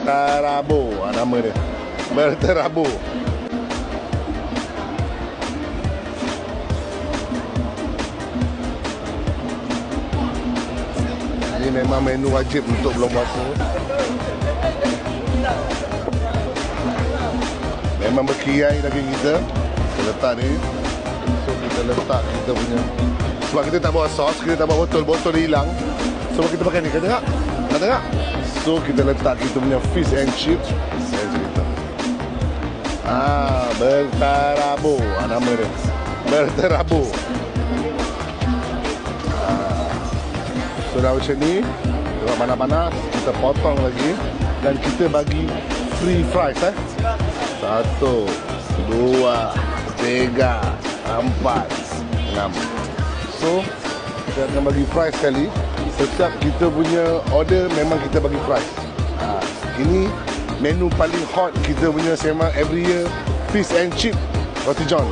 berterabur, nama dia. Berterabur. Ini memang menu wajib untuk belum puasa. Memang berkiai daging kita. Kita letak ni. So kita letak kita punya. Sebab kita tak bawa sos, kita tak bawa botol. Botol dia hilang. Sebab kita pakai ni. Kata tak? Kata tak? So kita letak kita punya fish and chips. Saya cerita. Berterabur. Nama dia. Berterabur. So dah macam ni. Sebab panas-panas. Kita potong lagi. Dan kita bagi free fries. 1, 2, 3, 4, 6. So kita akan bagi fries sekali. Setiap kita punya order memang kita bagi fries. Ini menu paling hot kita punya sembang every year, fish and chip roti john.